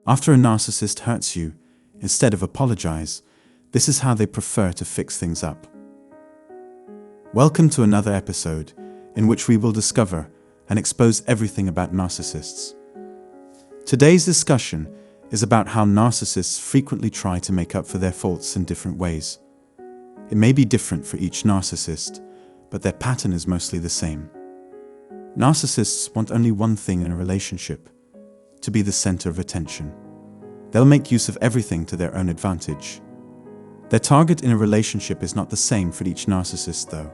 After a narcissist hurts you, instead of apologize, this is how they prefer to fix things up. Welcome to another episode in which we will discover and expose everything about narcissists. Today's discussion is about how narcissists frequently try to make up for their faults in different ways. It may be different for each narcissist, but their pattern is mostly the same. Narcissists want only one thing in a relationship: to be the center of attention. They'll make use of everything to their own advantage. Their target in a relationship is not the same for each narcissist, though.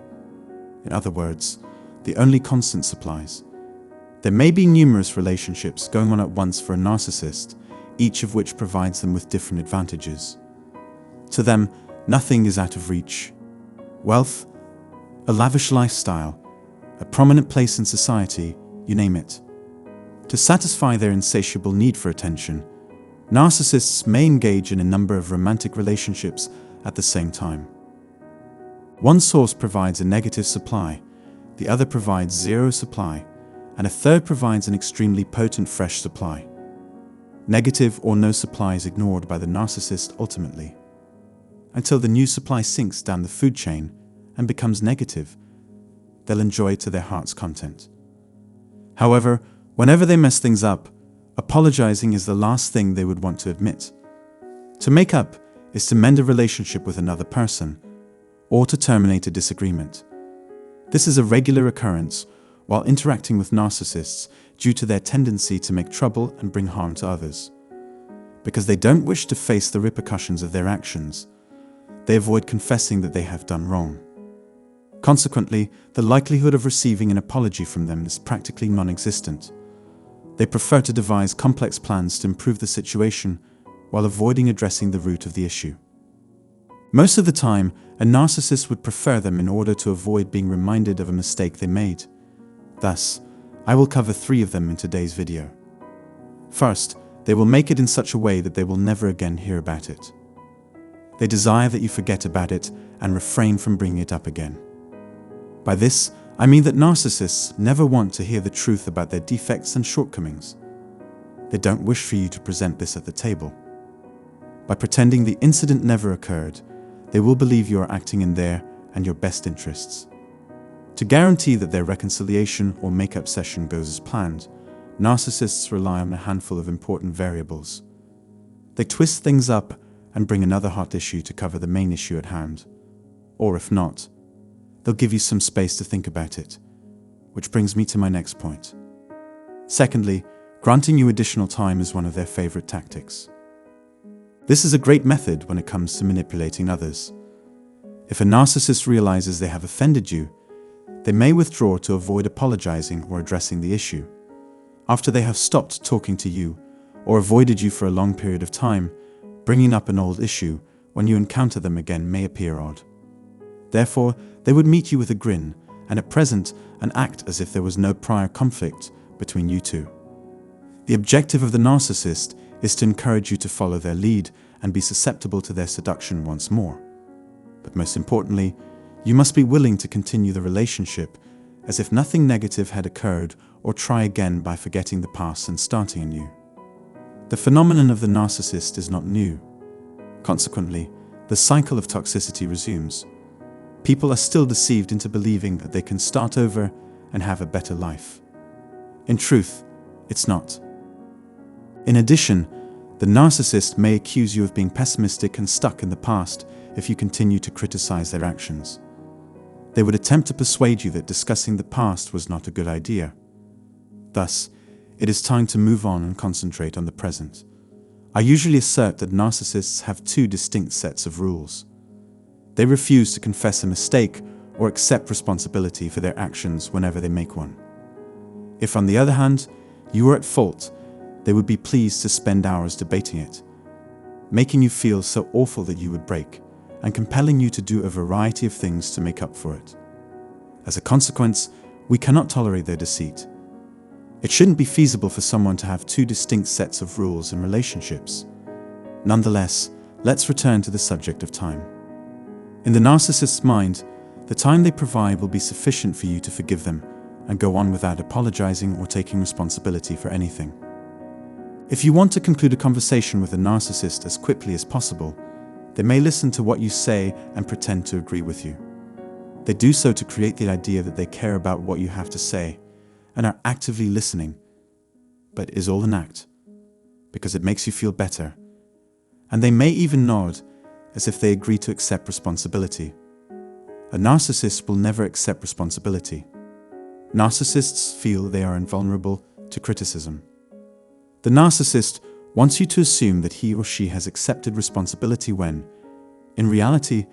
In other words, the only constant applies. There may be numerous relationships going on at once for a narcissist, each of which provides them with different advantages. To them, nothing is out of reach. Wealth, a lavish lifestyle, a prominent place in society, you name it. To satisfy their insatiable need for attention, narcissists may engage in a number of romantic relationships at the same time. One source provides a negative supply, the other provides zero supply, and a third provides an extremely potent fresh supply. Negative or no supply is ignored by the narcissist ultimately, until the new supply sinks down the food chain and becomes negative. They'll enjoy it to their heart's content. However, whenever they mess things up, apologizing is the last thing they would want to admit. To make up is to mend a relationship with another person, or to terminate a disagreement. This is a regular occurrence while interacting with narcissists due to their tendency to make trouble and bring harm to others. Because they don't wish to face the repercussions of their actions, they avoid confessing that they have done wrong. Consequently, the likelihood of receiving an apology from them is practically non-existent. They prefer to devise complex plans to improve the situation while avoiding addressing the root of the issue. Most of the time, a narcissist would prefer them in order to avoid being reminded of a mistake they made. Thus, I will cover 3 of them in today's video. First, they will make it in such a way that they will never again hear about it. They desire that you forget about it and refrain from bringing it up again. By this, I mean that narcissists never want to hear the truth about their defects and shortcomings. They don't wish for you to present this at the table. By pretending the incident never occurred, they will believe you are acting in their and your best interests. To guarantee that their reconciliation or make-up session goes as planned, narcissists rely on a handful of important variables. They twist things up and bring another hot issue to cover the main issue at hand. Or if not, they'll give you some space to think about it, which brings me to my next point. Secondly, granting you additional time is one of their favorite tactics. This is a great method when it comes to manipulating others. If a narcissist realizes they have offended you, they may withdraw to avoid apologizing or addressing the issue. After they have stopped talking to you or avoided you for a long period of time, bringing up an old issue when you encounter them again may appear odd. Therefore, they would meet you with a grin and at present and act as if there was no prior conflict between you two. The objective of the narcissist is to encourage you to follow their lead and be susceptible to their seduction once more. But most importantly, you must be willing to continue the relationship as if nothing negative had occurred, or try again by forgetting the past and starting anew. The phenomenon of the narcissist is not new. Consequently, the cycle of toxicity resumes. People are still deceived into believing that they can start over and have a better life. In truth, it's not. In addition, the narcissist may accuse you of being pessimistic and stuck in the past if you continue to criticize their actions. They would attempt to persuade you that discussing the past was not a good idea. Thus, it is time to move on and concentrate on the present. I usually assert that narcissists have 2 distinct sets of rules. They refuse to confess a mistake or accept responsibility for their actions whenever they make one. If, on the other hand, you are at fault, they would be pleased to spend hours debating it, making you feel so awful that you would break, and compelling you to do a variety of things to make up for it. As a consequence, we cannot tolerate their deceit. It shouldn't be feasible for someone to have 2 distinct sets of rules in relationships. Nonetheless, let's return to the subject of time. In the narcissist's mind, the time they provide will be sufficient for you to forgive them and go on without apologizing or taking responsibility for anything. If you want to conclude a conversation with a narcissist as quickly as possible, they may listen to what you say and pretend to agree with you. They do so to create the idea that they care about what you have to say and are actively listening, but it is all an act, because it makes you feel better. And they may even nod as if they agree to accept responsibility. A narcissist will never accept responsibility. Narcissists feel they are invulnerable to criticism. The narcissist wants you to assume that he or she has accepted responsibility when, in reality,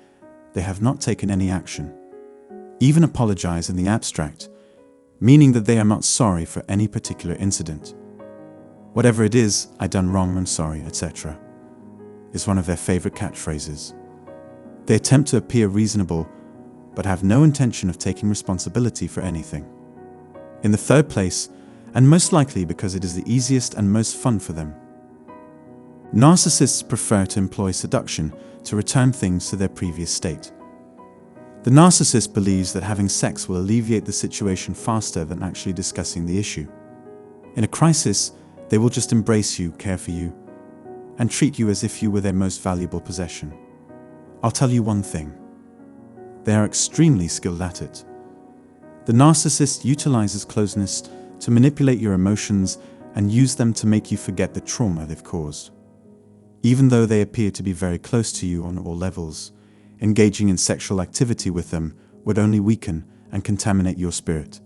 they have not taken any action, even apologize in the abstract, meaning that they are not sorry for any particular incident. Whatever it is, I done wrong, I'm sorry, etc., is one of their favorite catchphrases. They attempt to appear reasonable, but have no intention of taking responsibility for anything. In the third place, and most likely because it is the easiest and most fun for them, narcissists prefer to employ seduction to return things to their previous state. The narcissist believes that having sex will alleviate the situation faster than actually discussing the issue. In a crisis, they will just embrace you, care for you, and treat you as if you were their most valuable possession. I'll tell you one thing: they are extremely skilled at it. The narcissist utilizes closeness to manipulate your emotions and use them to make you forget the trauma they've caused. Even though they appear to be very close to you on all levels, engaging in sexual activity with them would only weaken and contaminate your spirit.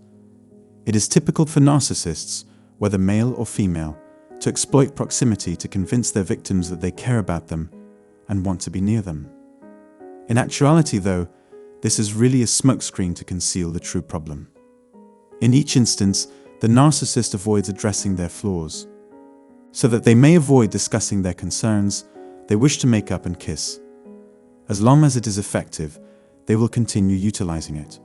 It is typical for narcissists, whether male or female, to exploit proximity to convince their victims that they care about them and want to be near them. In actuality, though, this is really a smokescreen to conceal the true problem. In each instance, the narcissist avoids addressing their flaws. So that they may avoid discussing their concerns, they wish to make up and kiss. As long as it is effective, they will continue utilizing it.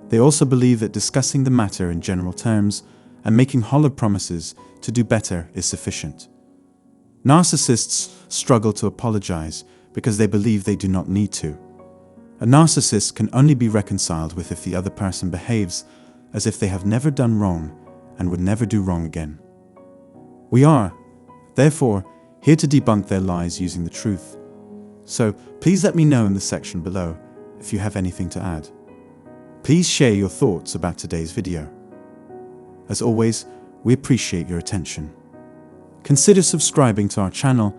They also believe that discussing the matter in general terms and making hollow promises to do better is sufficient. Narcissists struggle to apologize because they believe they do not need to. A narcissist can only be reconciled with if the other person behaves as if they have never done wrong and would never do wrong again. We are, therefore, here to debunk their lies using the truth. So please let me know in the section below if you have anything to add. Please share your thoughts about today's video. As always, we appreciate your attention. Consider subscribing to our channel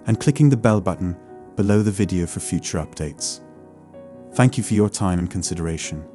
and clicking the bell button below the video for future updates. Thank you for your time and consideration.